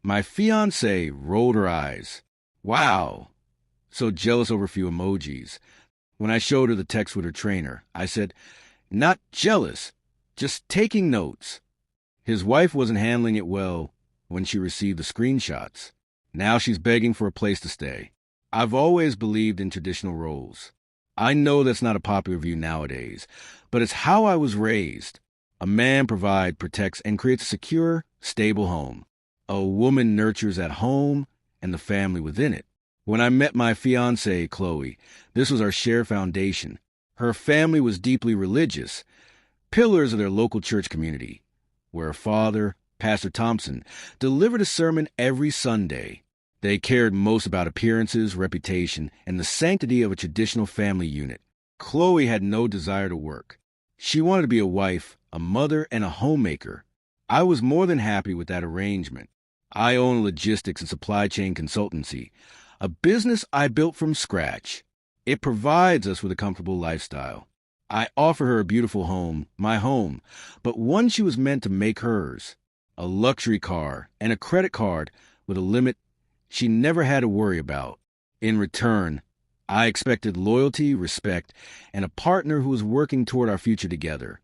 My fiancée rolled her eyes. Wow. So jealous over a few emojis. When I showed her the text with her trainer, I said, not jealous, just taking notes. His wife wasn't handling it well when she received the screenshots. Now she's begging for a place to stay. I've always believed in traditional roles. I know that's not a popular view nowadays, but it's how I was raised. A man provides, protects, and creates a secure, stable home. A woman nurtures at home and the family within it. When I met my fiancée, Chloe, this was our shared foundation. Her family was deeply religious, pillars of their local church community, where her father, Pastor Thompson, delivered a sermon every Sunday. They cared most about appearances, reputation, and the sanctity of a traditional family unit. Chloe had no desire to work. She wanted to be a wife, a mother, and a homemaker. I was more than happy with that arrangement. I own a logistics and supply chain consultancy, a business I built from scratch. It provides us with a comfortable lifestyle. I offer her a beautiful home, my home, but one she was meant to make hers. A luxury car and a credit card with a limit she never had to worry about. In return, I expected loyalty, respect, and a partner who was working toward our future together,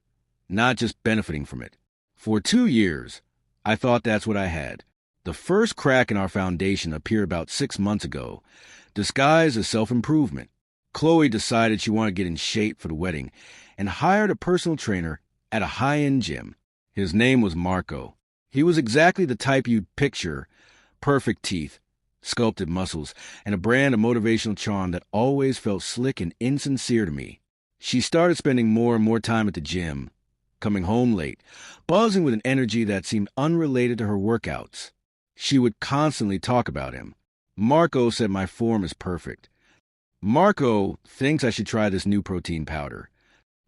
not just benefiting from it. For 2 years, I thought that's what I had. The first crack in our foundation appeared about 6 months ago, disguised as self-improvement. Chloe decided she wanted to get in shape for the wedding and hired a personal trainer at a high-end gym. His name was Marco. He was exactly the type you'd picture: perfect teeth, sculpted muscles, and a brand of motivational charm that always felt slick and insincere to me. She started spending more and more time at the gym, coming home late, buzzing with an energy that seemed unrelated to her workouts. She would constantly talk about him. Marco said my form is perfect. Marco thinks I should try this new protein powder.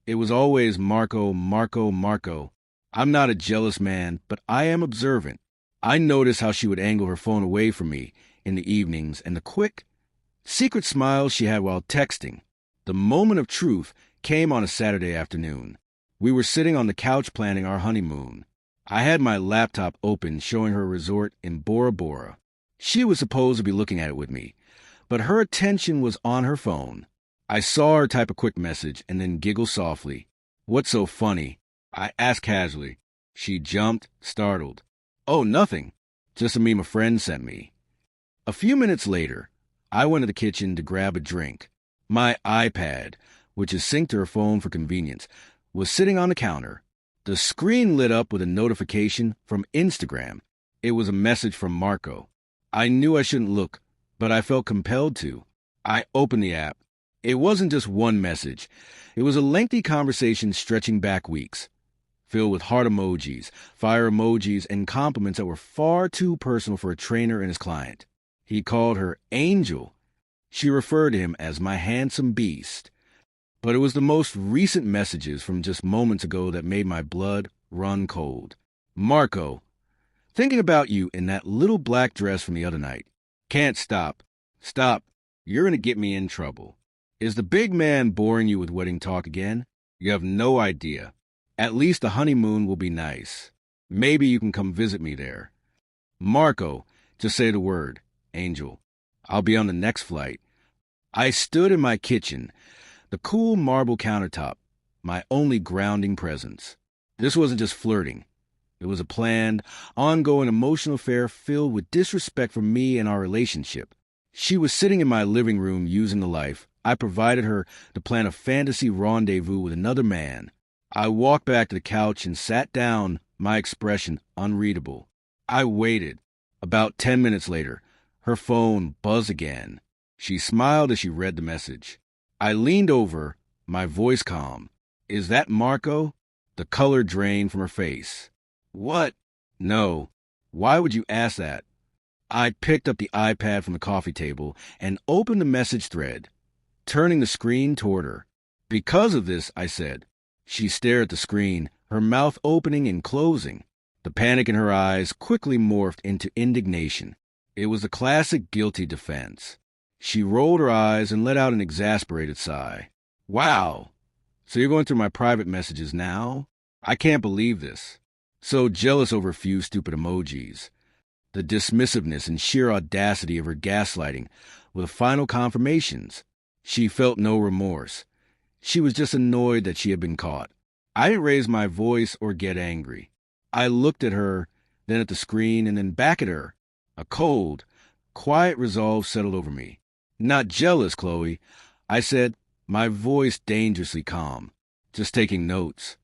It was always Marco, Marco, Marco. I'm not a jealous man, but I am observant. I noticed how she would angle her phone away from me in the evenings and the quick, secret smiles she had while texting. The moment of truth came on a Saturday afternoon. We were sitting on the couch planning our honeymoon. I had my laptop open showing her a resort in Bora Bora. She was supposed to be looking at it with me, but her attention was on her phone. I saw her type a quick message and then giggle softly. What's so funny? I asked casually. She jumped, startled. Oh, nothing. Just a meme a friend sent me. A few minutes later, I went to the kitchen to grab a drink. My iPad, which is synced to her phone for convenience, was sitting on the counter. The screen lit up with a notification from Instagram. It was a message from Marco. I knew I shouldn't look, but I felt compelled to. I opened the app. It wasn't just one message. It was a lengthy conversation stretching back weeks, filled with heart emojis, fire emojis, and compliments that were far too personal for a trainer and his client. He called her Angel. She referred to him as my handsome beast. But it was the most recent messages from just moments ago that made my blood run cold. Marco, thinking about you in that little black dress from the other night. Can't stop. Stop. You're going to get me in trouble. Is the big man boring you with wedding talk again? You have no idea. At least the honeymoon will be nice. Maybe you can come visit me there. Marco, just say the word. Angel. I'll be on the next flight. I stood in my kitchen, the cool marble countertop, my only grounding presence. This wasn't just flirting. It was a planned, ongoing emotional affair filled with disrespect for me and our relationship. She was sitting in my living room using the life. I provided her to plan a fantasy rendezvous with another man. I walked back to the couch and sat down, my expression unreadable. I waited. About 10 minutes later, her phone buzzed again. She smiled as she read the message. I leaned over, my voice calm. Is that Marco? The color drained from her face. What? No. Why would you ask that? I picked up the iPad from the coffee table and opened the message thread, turning the screen toward her. Because of this, I said. She stared at the screen, her mouth opening and closing. The panic in her eyes quickly morphed into indignation. It was the classic guilty defense. She rolled her eyes and let out an exasperated sigh. Wow! So you're going through my private messages now? I can't believe this. So jealous over a few stupid emojis. The dismissiveness and sheer audacity of her gaslighting were the final confirmations. She felt no remorse. She was just annoyed that she had been caught. I didn't raise my voice or get angry. I looked at her, then at the screen, and then back at her. A cold, quiet resolve settled over me. Not jealous, Chloe, I said, my voice dangerously calm. Just taking notes.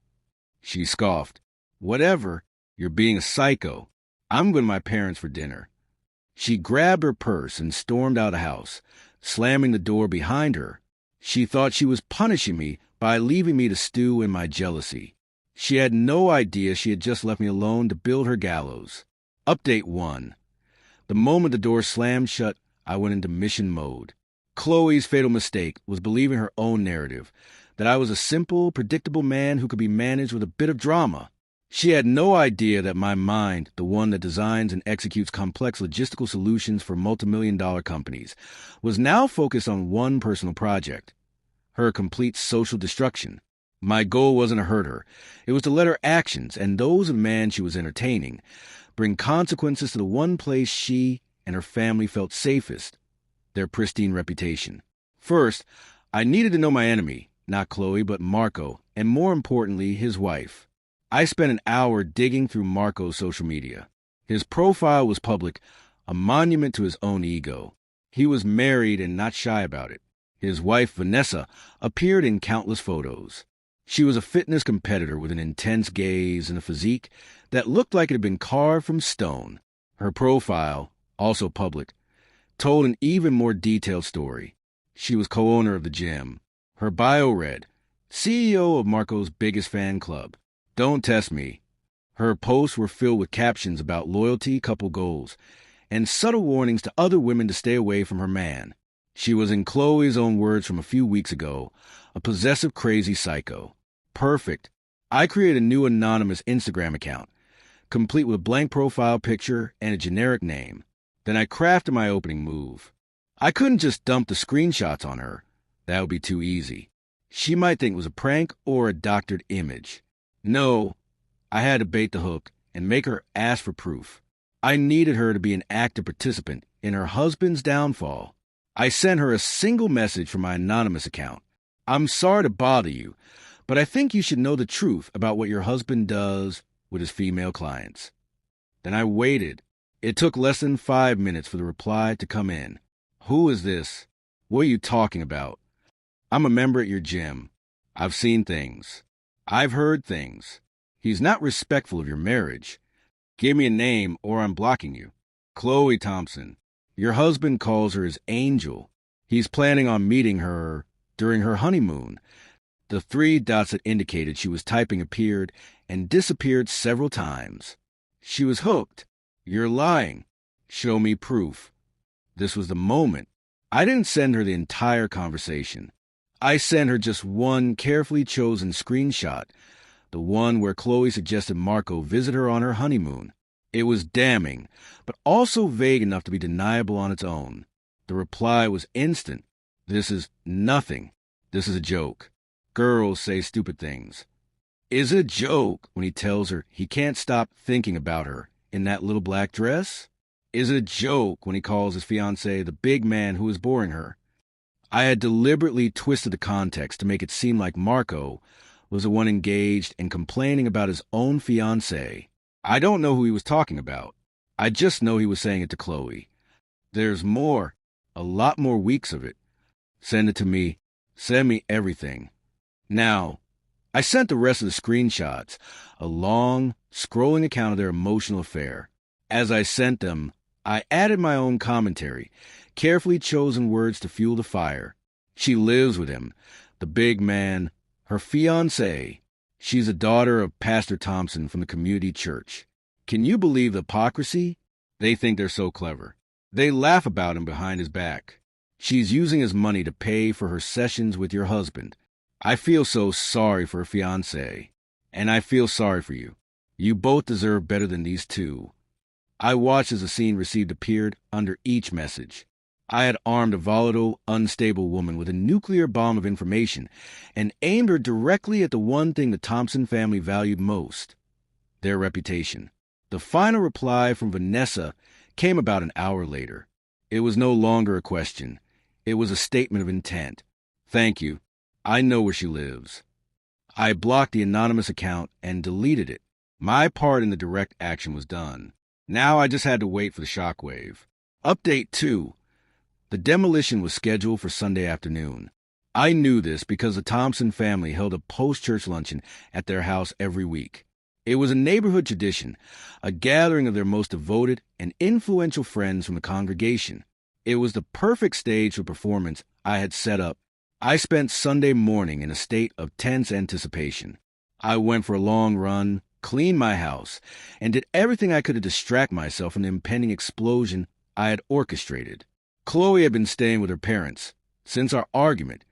She scoffed. Whatever, you're being a psycho. I'm going to my parents for dinner. She grabbed her purse and stormed out of the house, slamming the door behind her. She thought she was punishing me by leaving me to stew in my jealousy. She had no idea she had just left me alone to build her gallows. Update 1. The moment the door slammed shut, I went into mission mode. Chloe's fatal mistake was believing her own narrative, that I was a simple, predictable man who could be managed with a bit of drama. She had no idea that my mind, the one that designs and executes complex logistical solutions for multimillion-dollar companies, was now focused on one personal project, her complete social destruction. My goal wasn't to hurt her. It was to let her actions, and those of the man she was entertaining, bring consequences to the one place she and her family felt safest, their pristine reputation. First, I needed to know my enemy, not Chloe, but Marco, and more importantly, his wife. I spent an hour digging through Marco's social media. His profile was public, a monument to his own ego. He was married and not shy about it. His wife, Vanessa, appeared in countless photos. She was a fitness competitor with an intense gaze and a physique that looked like it had been carved from stone. Her profile, also public, told an even more detailed story. She was co-owner of the gym. Her bio read, CEO of Marco's biggest fan club. Don't test me. Her posts were filled with captions about loyalty, couple goals, and subtle warnings to other women to stay away from her man. She was, in Chloe's own words from a few weeks ago, a possessive crazy psycho. Perfect. I created a new anonymous Instagram account, complete with a blank profile picture and a generic name. Then I crafted my opening move. I couldn't just dump the screenshots on her. That would be too easy. She might think it was a prank or a doctored image. No, I had to bait the hook and make her ask for proof. I needed her to be an active participant in her husband's downfall. I sent her a single message from my anonymous account. I'm sorry to bother you, but I think you should know the truth about what your husband does with his female clients. Then I waited. It took less than 5 minutes for the reply to come in. Who is this? What are you talking about? I'm a member at your gym. I've seen things. I've heard things. He's not respectful of your marriage. Give me a name or I'm blocking you. Chloe Thompson. Your husband calls her his angel. He's planning on meeting her during her honeymoon. The 3 dots that indicated she was typing appeared and disappeared several times. She was hooked. You're lying. Show me proof. This was the moment. I didn't send her the entire conversation. I sent her just one carefully chosen screenshot, the one where Chloe suggested Marco visit her on her honeymoon. It was damning, but also vague enough to be deniable on its own. The reply was instant. This is nothing. This is a joke. Girls say stupid things. Is it a joke when he tells her he can't stop thinking about her in that little black dress? Is it a joke when he calls his fiancée the big man who is boring her? I had deliberately twisted the context to make it seem like Marco was the one engaged in complaining about his own fiancée. I don't know who he was talking about. I just know he was saying it to Chloe. There's more, a lot more weeks of it. Send it to me. Send me everything. Now, I sent the rest of the screenshots, a long, scrolling account of their emotional affair. As I sent them, I added my own commentary, carefully chosen words to fuel the fire. She lives with him, the big man, her fiancé. She's a daughter of Pastor Thompson from the community church. Can you believe the hypocrisy? They think they're so clever. They laugh about him behind his back. She's using his money to pay for her sessions with your husband. I feel so sorry for her fiancé, and I feel sorry for you. You both deserve better than these two. I watched as the scene received appeared under each message. I had armed a volatile, unstable woman with a nuclear bomb of information and aimed her directly at the one thing the Thompson family valued most, their reputation. The final reply from Vanessa came about an hour later. It was no longer a question. It was a statement of intent. Thank you. I know where she lives. I blocked the anonymous account and deleted it. My part in the direct action was done. Now I just had to wait for the shockwave. Update 2. The demolition was scheduled for Sunday afternoon. I knew this because the Thompson family held a post-church luncheon at their house every week. It was a neighborhood tradition, a gathering of their most devoted and influential friends from the congregation. It was the perfect stage for performance I had set up. I spent Sunday morning in a state of tense anticipation. I went for a long run, cleaned my house, and did everything I could to distract myself from the impending explosion I had orchestrated. Chloe had been staying with her parents since our argument,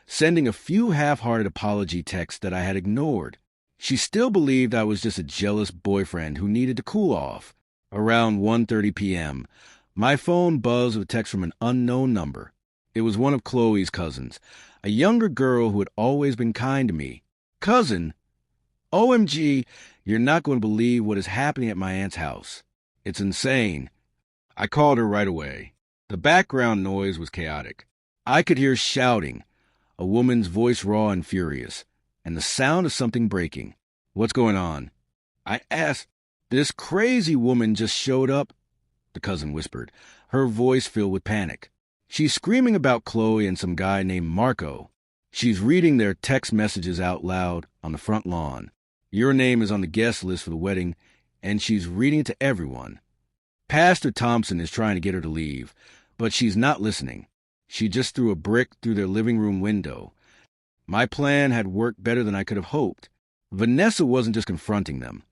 sending a few half-hearted apology texts that I had ignored. She still believed I was just a jealous boyfriend who needed to cool off. Around 1:30 p.m., my phone buzzed with a text from an unknown number. It was one of Chloe's cousins, a younger girl who had always been kind to me. Cousin? OMG, you're not going to believe what is happening at my aunt's house. It's insane. I called her right away. The background noise was chaotic. I could hear shouting, a woman's voice raw and furious, and the sound of something breaking. What's going on? I asked. This crazy woman just showed up, the cousin whispered, her voice filled with panic. She's screaming about Chloe and some guy named Marco. She's reading their text messages out loud on the front lawn. Your name is on the guest list for the wedding, and she's reading it to everyone. Pastor Thompson is trying to get her to leave, but she's not listening. She just threw a brick through their living room window. My plan had worked better than I could have hoped. Vanessa wasn't just confronting them.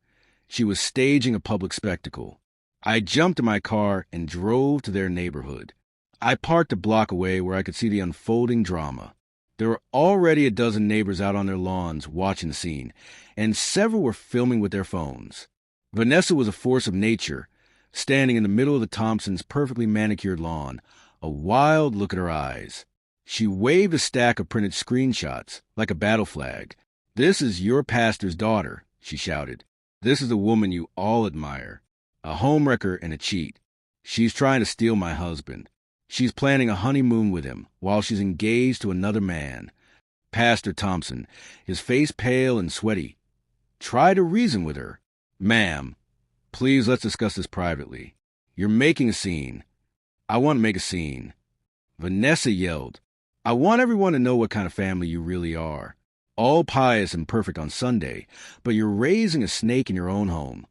She was staging a public spectacle. I jumped in my car and drove to their neighborhood. I parked a block away where I could see the unfolding drama. There were already a dozen neighbors out on their lawns watching the scene, and several were filming with their phones. Vanessa was a force of nature, standing in the middle of the Thompsons' perfectly manicured lawn, a wild look in her eyes. She waved a stack of printed screenshots, like a battle flag. "This is your pastor's daughter," she shouted. "This is the woman you all admire. A homewrecker and a cheat. She's trying to steal my husband. She's planning a honeymoon with him while she's engaged to another man." Pastor Thompson, his face pale and sweaty, tried to reason with her. "Ma'am, please let's discuss this privately. You're making a scene." "I want to make a scene." Vanessa yelled, "I want everyone to know what kind of family you really are. All pious and perfect on Sunday, but you're raising a snake in your own home."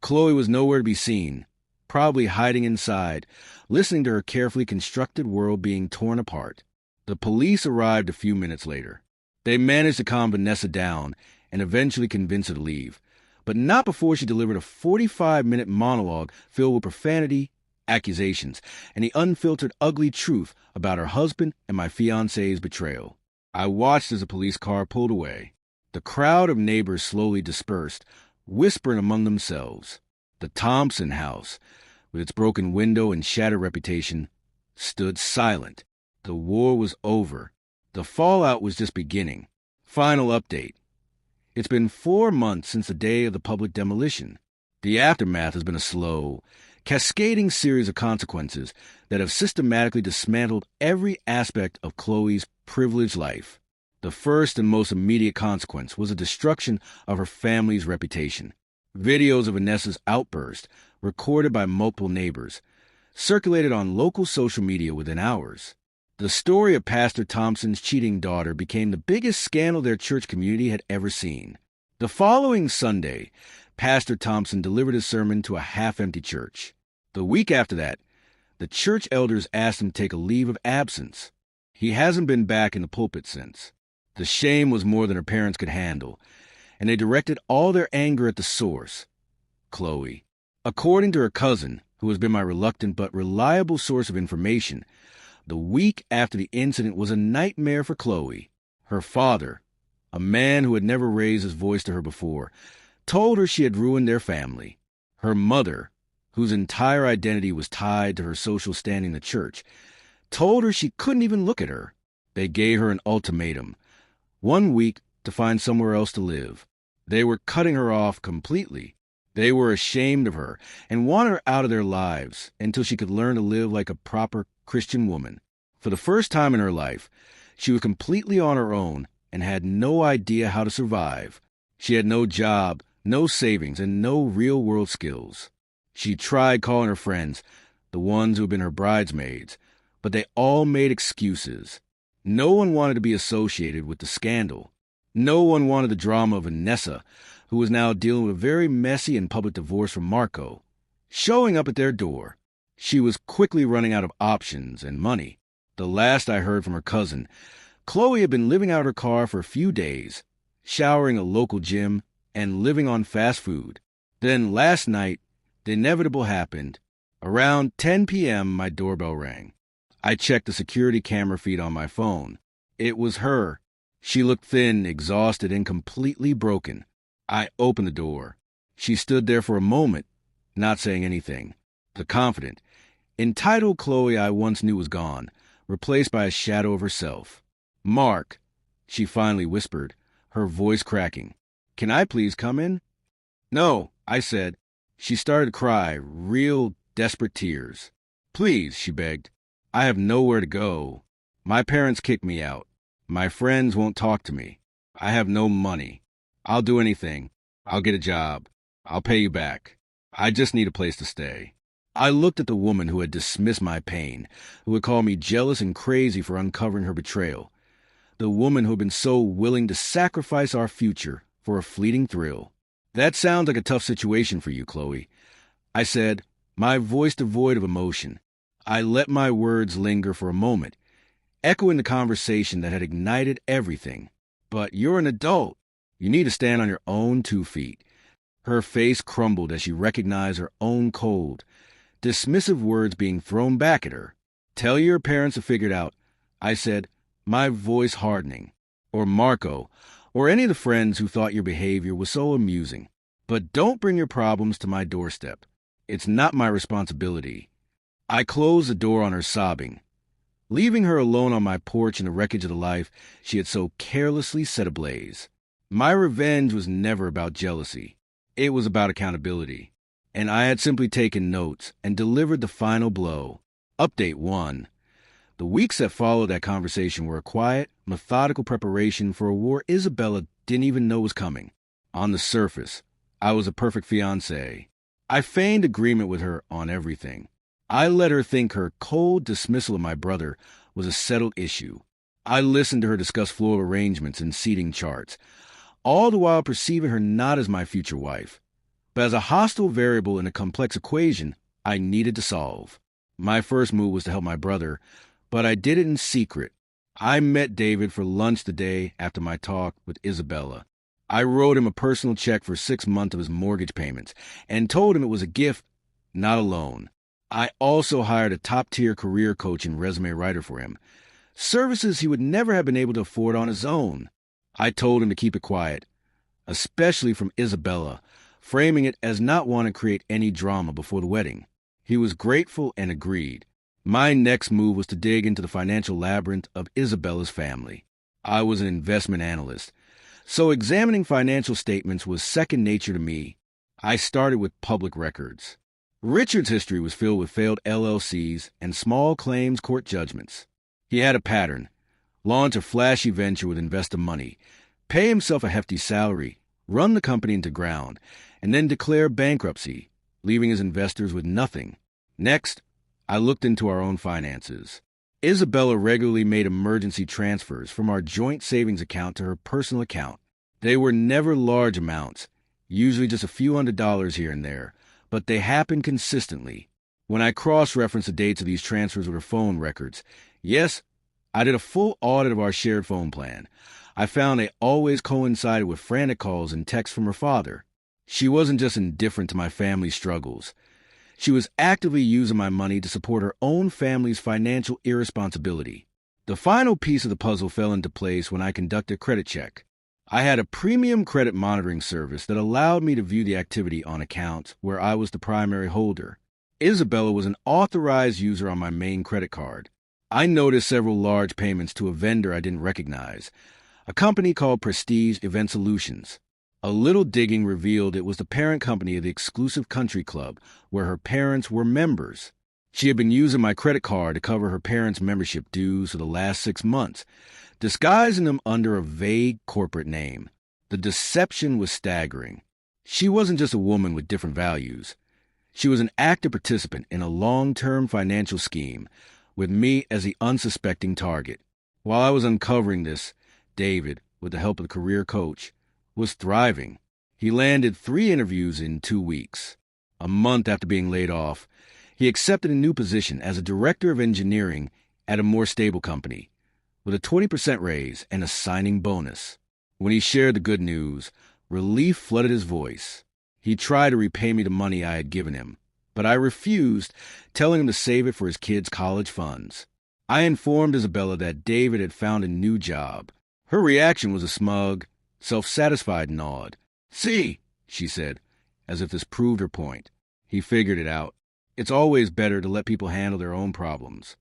Chloe was nowhere to be seen, probably hiding inside, listening to her carefully constructed world being torn apart. The police arrived a few minutes later. They managed to calm Vanessa down and eventually convince her to leave, but not before she delivered a 45-minute monologue filled with profanity, accusations, and the unfiltered ugly truth about her husband and my fiancé's betrayal. I watched as the police car pulled away. The crowd of neighbors slowly dispersed, whispering among themselves. The Thompson house, with its broken window and shattered reputation, stood silent. The war was over. The fallout was just beginning. Final update. It's been 4 months since the day of the public demolition. The aftermath has been a slow, cascading series of consequences that have systematically dismantled every aspect of Chloe's privileged life. The first and most immediate consequence was the destruction of her family's reputation. Videos of Vanessa's outburst, recorded by multiple neighbors, circulated on local social media within hours. The story of Pastor Thompson's cheating daughter became the biggest scandal their church community had ever seen. The following Sunday, Pastor Thompson delivered his sermon to a half-empty church. The week after that, the church elders asked him to take a leave of absence. He hasn't been back in the pulpit since. The shame was more than her parents could handle, and they directed all their anger at the source, Chloe. According to her cousin, who has been my reluctant but reliable source of information, the week after the incident was a nightmare for Chloe. Her father, a man who had never raised his voice to her before, told her she had ruined their family. Her mother, whose entire identity was tied to her social standing in the church, told her she couldn't even look at her. They gave her an ultimatum: 1 week to find somewhere else to live. They were cutting her off completely. They were ashamed of her and wanted her out of their lives until she could learn to live like a proper Christian woman. For the first time in her life, she was completely on her own and had no idea how to survive. She had no job, no savings, and no real-world skills. She tried calling her friends, the ones who had been her bridesmaids, but they all made excuses. No one wanted to be associated with the scandal. No one wanted the drama of Vanessa, who was now dealing with a very messy and public divorce from Marco, showing up at their door. She was quickly running out of options and money. The last I heard from her cousin, Chloe had been living out her car for a few days, showering at a local gym, and living on fast food. Then last night, the inevitable happened. Around 10 p.m., my doorbell rang. I checked the security camera feed on my phone. It was her. She looked thin, exhausted, and completely broken. I opened the door. She stood there for a moment, not saying anything. The confident, entitled Chloe I once knew was gone, replaced by a shadow of herself. "Mark," she finally whispered, her voice cracking. "Can I please come in?" "No," I said. She started to cry, real desperate tears. "Please," she begged. "I have nowhere to go. My parents kicked me out. My friends won't talk to me. I have no money. I'll do anything. I'll get a job. I'll pay you back. I just need a place to stay." I looked at the woman who had dismissed my pain, who had called me jealous and crazy for uncovering her betrayal. The woman who had been so willing to sacrifice our future for a fleeting thrill. "That sounds like a tough situation for you, Chloe," I said, my voice devoid of emotion. I let my words linger for a moment, echoing the conversation that had ignited everything. "But you're an adult. You need to stand on your own 2 feet. Her face crumbled as she recognized her own cold, dismissive words being thrown back at her. "Tell your parents to figure it out," I said, my voice hardening. "Or Marco, or any of the friends who thought your behavior was so amusing. But don't bring your problems to my doorstep. It's not my responsibility." I closed the door on her sobbing, leaving her alone on my porch in the wreckage of the life she had so carelessly set ablaze. My revenge was never about jealousy. It was about accountability. And I had simply taken notes and delivered the final blow. Update 1. The weeks that followed that conversation were a quiet, methodical preparation for a war Isabella didn't even know was coming. On the surface, I was a perfect fiancé. I feigned agreement with her on everything. I let her think her cold dismissal of my brother was a settled issue. I listened to her discuss floor arrangements and seating charts, all the while perceiving her not as my future wife, but as a hostile variable in a complex equation I needed to solve. My first move was to help my brother, but I did it in secret. I met David for lunch the day after my talk with Isabella. I wrote him a personal check for 6 months of his mortgage payments and told him it was a gift, not a loan. I also hired a top-tier career coach and resume writer for him, services he would never have been able to afford on his own. I told him to keep it quiet, especially from Isabella, framing it as not wanting to create any drama before the wedding. He was grateful and agreed. My next move was to dig into the financial labyrinth of Isabella's family. I was an investment analyst, so examining financial statements was second nature to me. I started with public records. Richard's history was filled with failed LLCs and small claims court judgments. He had a pattern: launch a flashy venture with investor money, pay himself a hefty salary, run the company into ground, and then declare bankruptcy, leaving his investors with nothing. Next, I looked into our own finances. Isabella regularly made emergency transfers from our joint savings account to her personal account. They were never large amounts, usually just a few $100s here and there, but they happened consistently. When I cross-referenced the dates of these transfers with her phone records, yes, I did a full audit of our shared phone plan. I found they always coincided with frantic calls and texts from her father. She wasn't just indifferent to my family's struggles. She was actively using my money to support her own family's financial irresponsibility. The final piece of the puzzle fell into place when I conducted a credit check. I had a premium credit monitoring service that allowed me to view the activity on accounts where I was the primary holder. Isabella was an authorized user on my main credit card. I noticed several large payments to a vendor I didn't recognize, a company called Prestige Event Solutions. A little digging revealed it was the parent company of the exclusive country club where her parents were members. She had been using my credit card to cover her parents' membership dues for the last 6 months, disguising them under a vague corporate name. The deception was staggering. She wasn't just a woman with different values. She was an active participant in a long-term financial scheme, with me as the unsuspecting target. While I was uncovering this, David, with the help of the career coach, was thriving. He landed 3 interviews in 2 weeks. A month after being laid off, he accepted a new position as a director of engineering at a more stable company, with a 20% raise and a signing bonus. When he shared the good news, relief flooded his voice. He tried to repay me the money I had given him, but I refused, telling him to save it for his kids' college funds. I informed Isabella that David had found a new job. Her reaction was a smug, self-satisfied nod. "See," she said, as if this proved her point. He figured it out. It's always better to let people handle their own problems.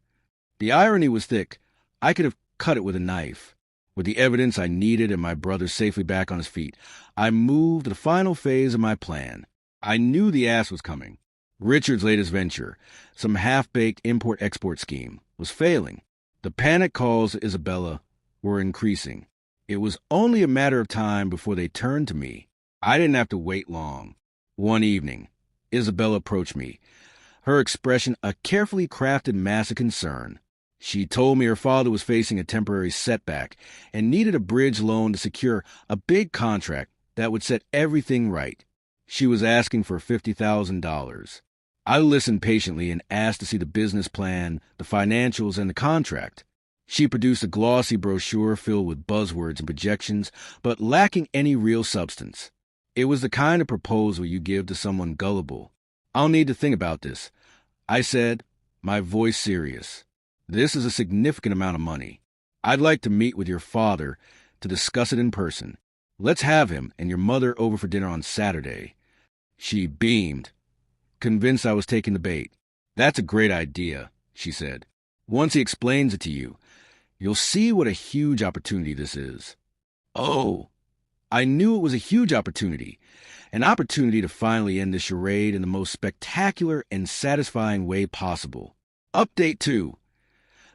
The irony was thick. I could have cut it with a knife. With the evidence I needed and my brother safely back on his feet, I moved to the final phase of my plan. I knew the ass was coming. Richard's latest venture, some half-baked import-export scheme, was failing. The panic calls to Isabella were increasing. It was only a matter of time before they turned to me. I didn't have to wait long. One evening, Isabella approached me, her expression a carefully crafted mass of concern. She told me her father was facing a temporary setback and needed a bridge loan to secure a big contract that would set everything right. She was asking for $50,000. I listened patiently and asked to see the business plan, the financials, and the contract. She produced a glossy brochure filled with buzzwords and projections, but lacking any real substance. It was the kind of proposal you give to someone gullible. "I'll need to think about this," I said, my voice serious. "This is a significant amount of money. I'd like to meet with your father to discuss it in person. Let's have him and your mother over for dinner on Saturday." She beamed, convinced I was taking the bait. "That's a great idea," she said. "Once he explains it to you, you'll see what a huge opportunity this is." Oh, I knew it was a huge opportunity. An opportunity to finally end this charade in the most spectacular and satisfying way possible. Update 2.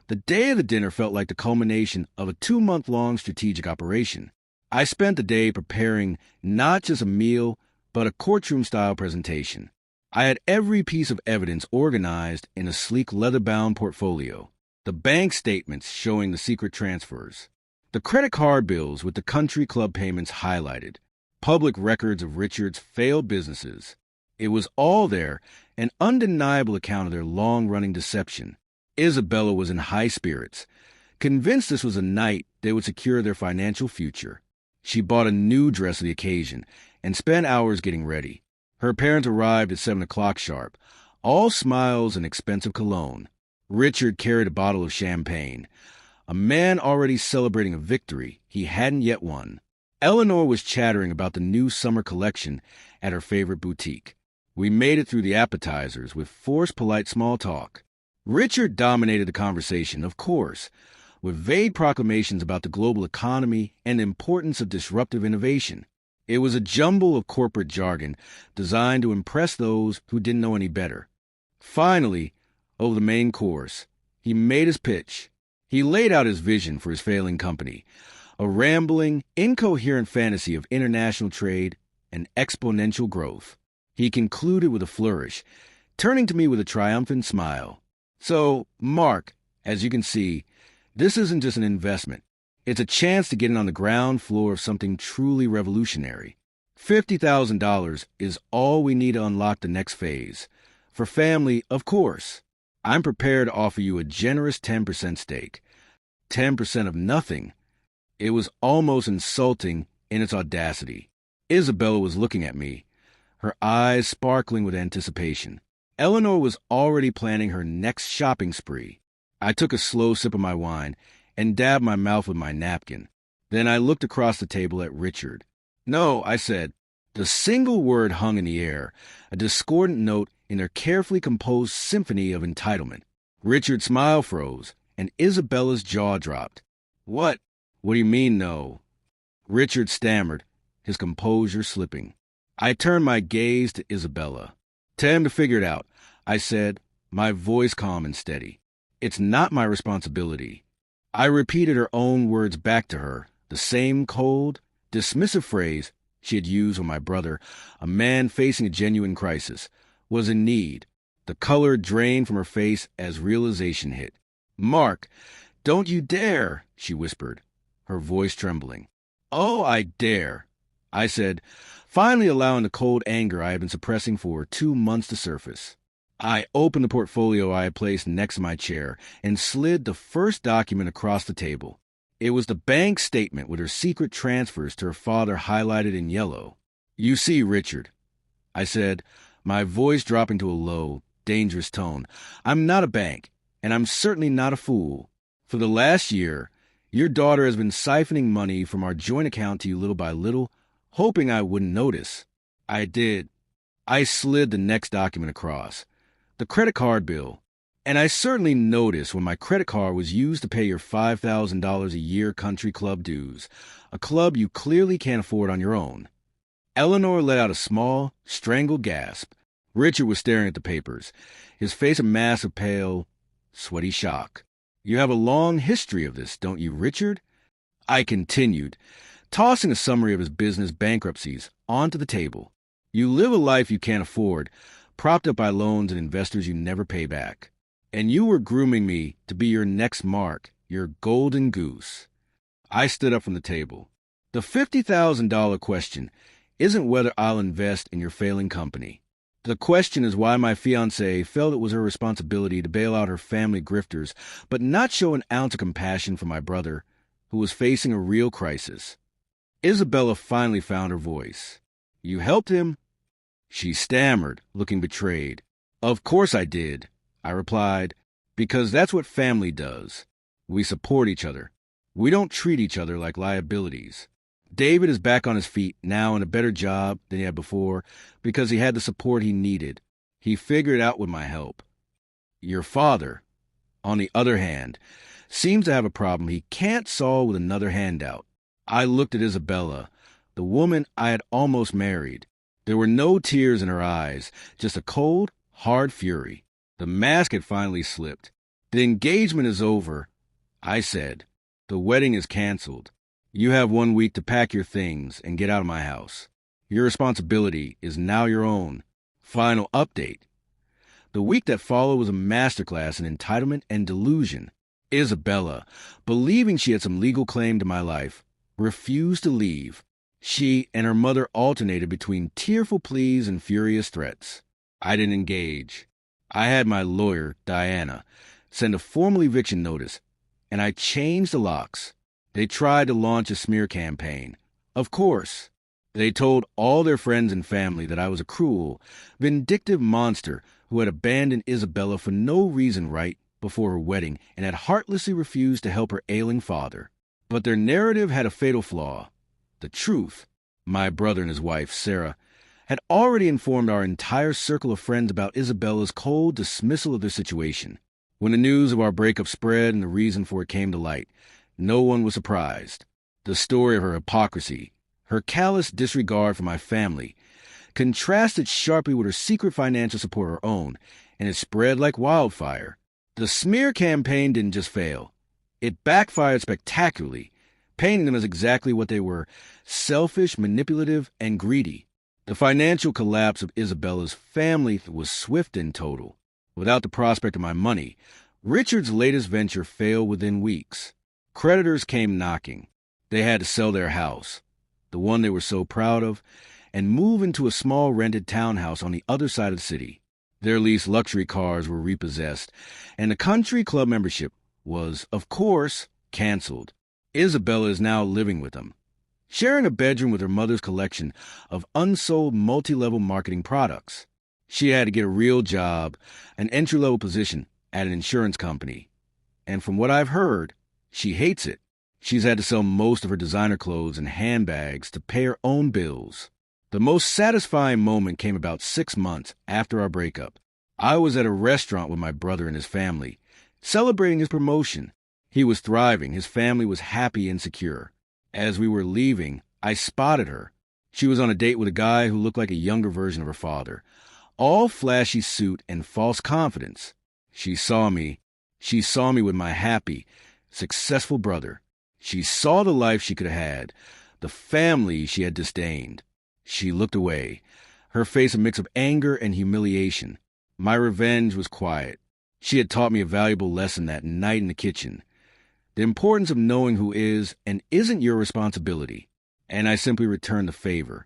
The day of the dinner felt like the culmination of a 2-month-long strategic operation. I spent the day preparing not just a meal, but a courtroom-style presentation. I had every piece of evidence organized in a sleek leather-bound portfolio. The bank statements showing the secret transfers. The credit card bills with the country club payments highlighted. Public records of Richard's failed businesses. It was all there, an undeniable account of their long-running deception. Isabella was in high spirits, convinced this was a night they would secure their financial future. She bought a new dress for the occasion and spent hours getting ready. Her parents arrived at 7 o'clock sharp, all smiles and expensive cologne. Richard carried a bottle of champagne, a man already celebrating a victory he hadn't yet won. Eleanor was chattering about the new summer collection at her favorite boutique. We made it through the appetizers with forced polite small talk. Richard dominated the conversation, of course, with vague proclamations about the global economy and the importance of disruptive innovation. It was a jumble of corporate jargon designed to impress those who didn't know any better. Finally, over the main course, he made his pitch. He laid out his vision for his failing company, a rambling, incoherent fantasy of international trade and exponential growth. He concluded with a flourish, turning to me with a triumphant smile. "So, Mark, as you can see, this isn't just an investment. It's a chance to get in on the ground floor of something truly revolutionary. $50,000 is all we need to unlock the next phase. For family, of course. I'm prepared to offer you a generous 10% stake. 10% of nothing." It was almost insulting in its audacity. Isabella was looking at me, her eyes sparkling with anticipation. Eleanor was already planning her next shopping spree. I took a slow sip of my wine and dabbed my mouth with my napkin. Then I looked across the table at Richard. "No," I said. The single word hung in the air, a discordant note in their carefully composed symphony of entitlement. Richard's smile froze, and Isabella's jaw dropped. What do you mean, no?" Richard stammered, his composure slipping. I turned my gaze to Isabella. "Tell him to figure it out," I said, my voice calm and steady. "It's not my responsibility." I repeated her own words back to her, the same cold, dismissive phrase she had used when my brother, a man facing a genuine crisis, was in need. The color drained from her face as realization hit. "Mark, don't you dare," she whispered, her voice trembling. "Oh, I dare," I said, finally allowing the cold anger I had been suppressing for 2 months to surface. I opened the portfolio I had placed next to my chair and slid the first document across the table. It was the bank statement with her secret transfers to her father highlighted in yellow. "You see, Richard," I said, my voice dropping to a low, dangerous tone, "I'm not a bank, and I'm certainly not a fool. For the last year, your daughter has been siphoning money from our joint account to you little by little, hoping I wouldn't notice. I did." I slid the next document across. The credit card bill. "And I certainly noticed when my credit card was used to pay your $5,000 a year country club dues, a club you clearly can't afford on your own." Eleanor let out a small, strangled gasp. Richard was staring at the papers, his face a mask of pale, sweaty shock. "You have a long history of this, don't you, Richard?" I continued, tossing a summary of his business bankruptcies onto the table. "You live a life you can't afford, propped up by loans and investors you never pay back. And you were grooming me to be your next mark, your golden goose." I stood up from the table. "The $50,000 question isn't whether I'll invest in your failing company. The question is why my fiancée felt it was her responsibility to bail out her family grifters, but not show an ounce of compassion for my brother, who was facing a real crisis." Isabella finally found her voice. "You helped him?" She stammered, looking betrayed. "Of course I did," I replied, "because that's what family does. We support each other. We don't treat each other like liabilities. David is back on his feet now in a better job than he had before because he had the support he needed. He figured it out with my help. Your father, on the other hand, seems to have a problem he can't solve with another handout." I looked at Isabella, the woman I had almost married. There were no tears in her eyes, just a cold, hard fury. The mask had finally slipped. "The engagement is over," I said. "The wedding is canceled. You have 1 week to pack your things and get out of my house. Your responsibility is now your own. Final update." The week that followed was a masterclass in entitlement and delusion. Isabella, believing she had some legal claim to my life, refused to leave. She and her mother alternated between tearful pleas and furious threats. I didn't engage. I had my lawyer, Diana, send a formal eviction notice, and I changed the locks. They tried to launch a smear campaign. Of course. They told all their friends and family that I was a cruel, vindictive monster who had abandoned Isabella for no reason right before her wedding and had heartlessly refused to help her ailing father. But their narrative had a fatal flaw. The truth, my brother and his wife, Sarah, had already informed our entire circle of friends about Isabella's cold dismissal of their situation. When the news of our breakup spread and the reason for it came to light, no one was surprised. The story of her hypocrisy, her callous disregard for my family, contrasted sharply with her secret financial support of her own, and it spread like wildfire. The smear campaign didn't just fail. It backfired spectacularly, painting them as exactly what they were: selfish, manipulative, and greedy. The financial collapse of Isabella's family was swift and total. Without the prospect of my money, Richard's latest venture failed within weeks. Creditors came knocking. They had to sell their house, the one they were so proud of, and move into a small rented townhouse on the other side of the city. Their leased luxury cars were repossessed, and the country club membership was, of course, canceled. Isabella is now living with them, sharing a bedroom with her mother's collection of unsold multi-level marketing products. She had to get a real job, an entry-level position at an insurance company. And from what I've heard, she hates it. She's had to sell most of her designer clothes and handbags to pay her own bills. The most satisfying moment came about 6 months after our breakup. I was at a restaurant with my brother and his family, celebrating his promotion. He was thriving. His family was happy and secure. As we were leaving, I spotted her. She was on a date with a guy who looked like a younger version of her father. All flashy suit and false confidence. She saw me. She saw me with my happy, successful brother. She saw the life she could have had, the family she had disdained. She looked away, her face a mix of anger and humiliation. My revenge was quiet. She had taught me a valuable lesson that night in the kitchen. The importance of knowing who is and isn't your responsibility. And I simply returned the favor.